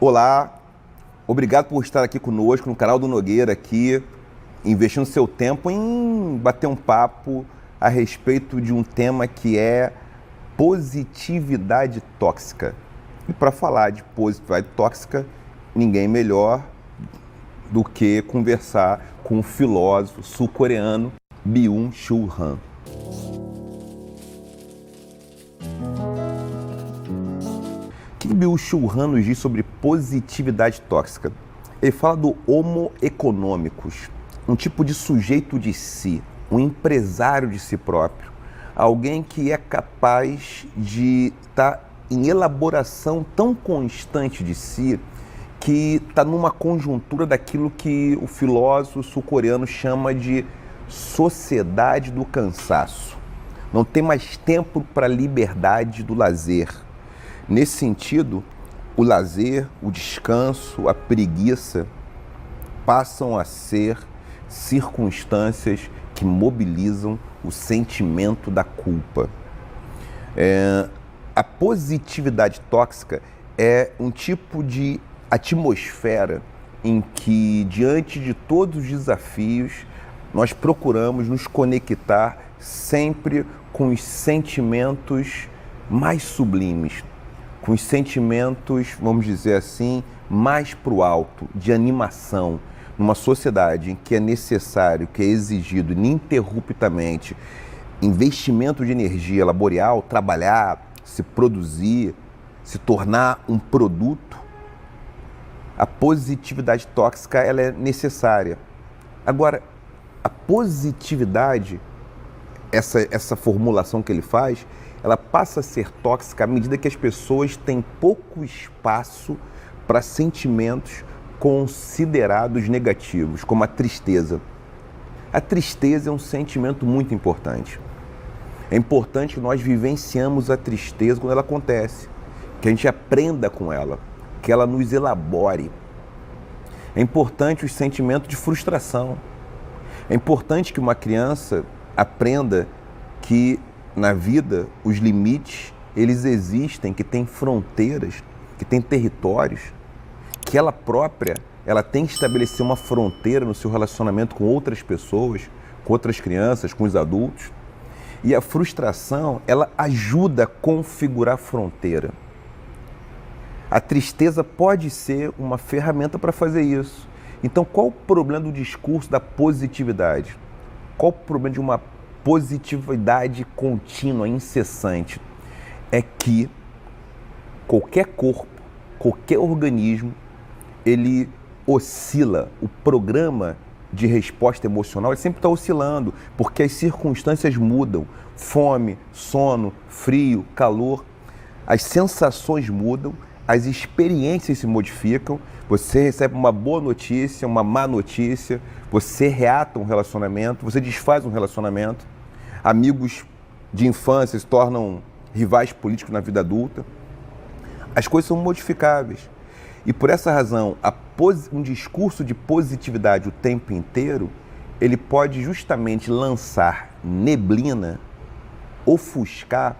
Olá, obrigado por estar aqui conosco no canal do Nogueira aqui, investindo seu tempo em bater um papo a respeito de um tema que é positividade tóxica. E para falar de positividade tóxica, ninguém melhor do que conversar com o filósofo sul-coreano Byung-Chul Han. O que Byung-Chul Han nos diz sobre positividade tóxica? Ele fala do homo econômicos, um tipo de sujeito de si, um empresário de si próprio, alguém que é capaz de estar em elaboração tão constante de si que está numa conjuntura daquilo que o filósofo sul-coreano chama de sociedade do cansaço. Não tem mais tempo para a liberdade do lazer. Nesse sentido, o lazer, o descanso, a preguiça passam a ser circunstâncias que mobilizam o sentimento da culpa. A positividade tóxica é um tipo de atmosfera em que, diante de todos os desafios, nós procuramos nos conectar sempre com os sentimentos mais sublimes, com os sentimentos, vamos dizer assim, mais para o alto, de animação, numa sociedade em que é necessário, que é exigido ininterruptamente investimento de energia laboral, trabalhar, se produzir, se tornar um produto. A positividade tóxica ela é necessária. Agora, a positividade, essa formulação que ele faz, ela passa a ser tóxica à medida que as pessoas têm pouco espaço para sentimentos considerados negativos, como a tristeza. A tristeza é um sentimento muito importante. É importante que nós vivenciamos a tristeza quando ela acontece, que a gente aprenda com ela, que ela nos elabore. É importante os sentimentos de frustração. É importante que uma criança aprenda que na vida, os limites, eles existem, que tem fronteiras, que tem territórios, que ela própria, ela tem que estabelecer uma fronteira no seu relacionamento com outras pessoas, com outras crianças, com os adultos. E a frustração, ela ajuda a configurar a fronteira. A tristeza pode ser uma ferramenta para fazer isso. Então, qual o problema do discurso da positividade? Qual o problema de uma positividade contínua, incessante? É que qualquer corpo, qualquer organismo, ele oscila. O programa de resposta emocional ele sempre está oscilando, porque as circunstâncias mudam. Fome, sono, frio, calor. As sensações mudam, as experiências se modificam. Você recebe uma boa notícia, uma má notícia, você reata um relacionamento, você desfaz um relacionamento. Amigos de infância se tornam rivais políticos na vida adulta. As coisas são modificáveis. E por essa razão, um discurso de positividade o tempo inteiro, ele pode justamente lançar neblina, ofuscar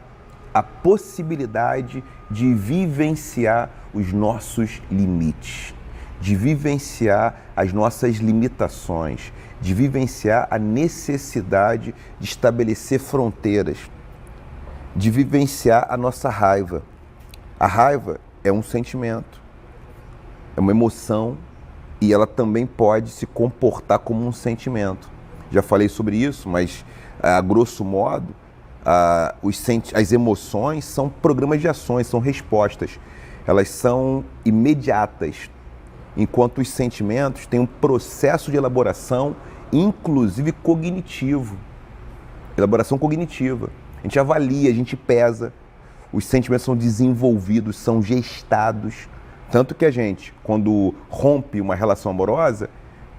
a possibilidade de vivenciar os nossos limites, de vivenciar as nossas limitações, de vivenciar a necessidade de estabelecer fronteiras, de vivenciar a nossa raiva. A raiva é um sentimento, é uma emoção e ela também pode se comportar como um sentimento. Já falei sobre isso, mas a grosso modo, as emoções são programas de ações, são respostas. Elas são imediatas, enquanto os sentimentos têm um processo de elaboração, inclusive cognitivo. Elaboração cognitiva. A gente avalia, a gente pesa, os sentimentos são desenvolvidos, são gestados. Tanto que a gente, quando rompe uma relação amorosa,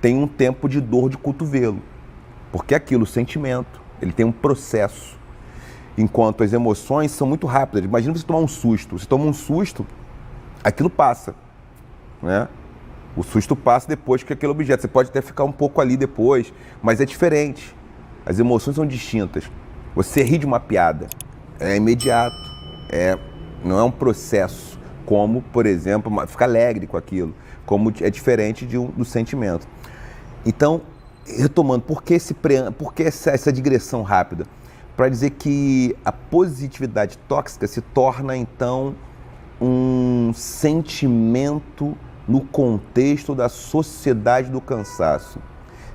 tem um tempo de dor de cotovelo. Porque aquilo, o sentimento, ele tem um processo. Enquanto as emoções são muito rápidas. Imagina você tomar um susto. Você toma um susto, aquilo passa, né? O susto passa depois que aquele objeto. Você pode até ficar um pouco ali depois, mas é diferente. As emoções são distintas. Você ri de uma piada, é imediato, não é um processo como, por exemplo, ficar alegre com aquilo, como é diferente do sentimento. Então, retomando, por que essa digressão rápida? Para dizer que a positividade tóxica se torna, então, um sentimento no contexto da sociedade do cansaço.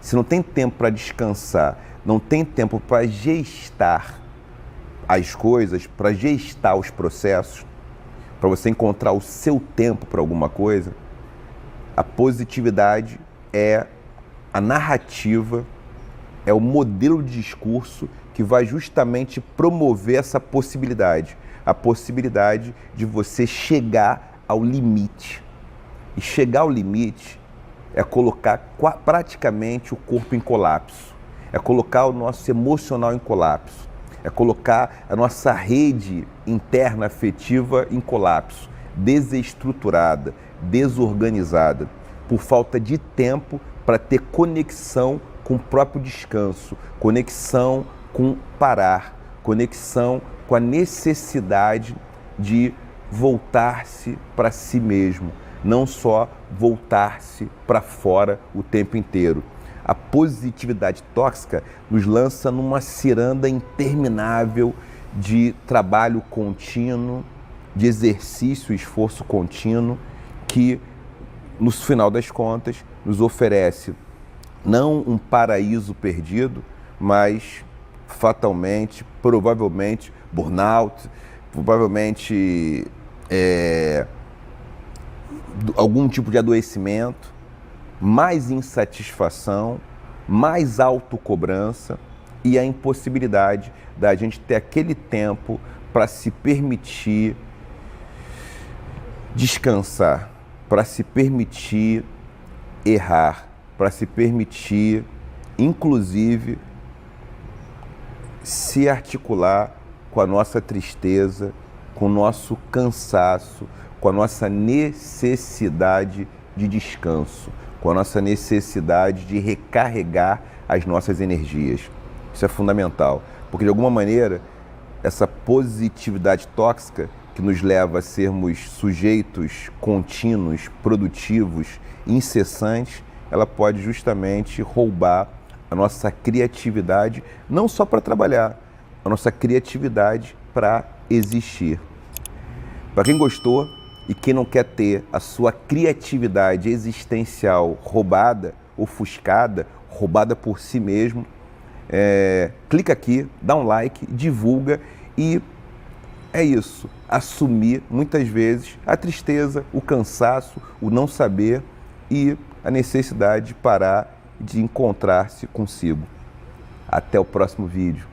Se não tem tempo para descansar, não tem tempo para gestar as coisas, para gestar os processos, para você encontrar o seu tempo para alguma coisa, a positividade é a narrativa, é o modelo de discurso que vai justamente promover essa possibilidade, a possibilidade de você chegar ao limite. E chegar ao limite é colocar praticamente o corpo em colapso, é colocar o nosso emocional em colapso, é colocar a nossa rede interna afetiva em colapso, desestruturada, desorganizada, por falta de tempo para ter conexão com o próprio descanso, conexão com parar, conexão com a necessidade de voltar-se para si mesmo, não só voltar-se para fora o tempo inteiro. A positividade tóxica nos lança numa ciranda interminável de trabalho contínuo, de exercício e esforço contínuo, que, no final das contas, nos oferece não um paraíso perdido, mas fatalmente, provavelmente, burnout, provavelmente algum tipo de adoecimento, mais insatisfação, mais autocobrança e a impossibilidade da gente ter aquele tempo para se permitir descansar, para se permitir errar, para se permitir, inclusive, se articular com a nossa tristeza, com o nosso cansaço, com a nossa necessidade de descanso, com a nossa necessidade de recarregar as nossas energias. Isso é fundamental, porque de alguma maneira essa positividade tóxica que nos leva a sermos sujeitos contínuos, produtivos, incessantes, ela pode justamente roubar a nossa criatividade, não só para trabalhar, a nossa criatividade para existir. Para quem gostou e quem não quer ter a sua criatividade existencial roubada, ofuscada, roubada por si mesmo, clica aqui, dá um like, divulga e é isso, assumir muitas vezes a tristeza, o cansaço, o não saber e a necessidade de parar, de encontrar-se consigo. Até o próximo vídeo.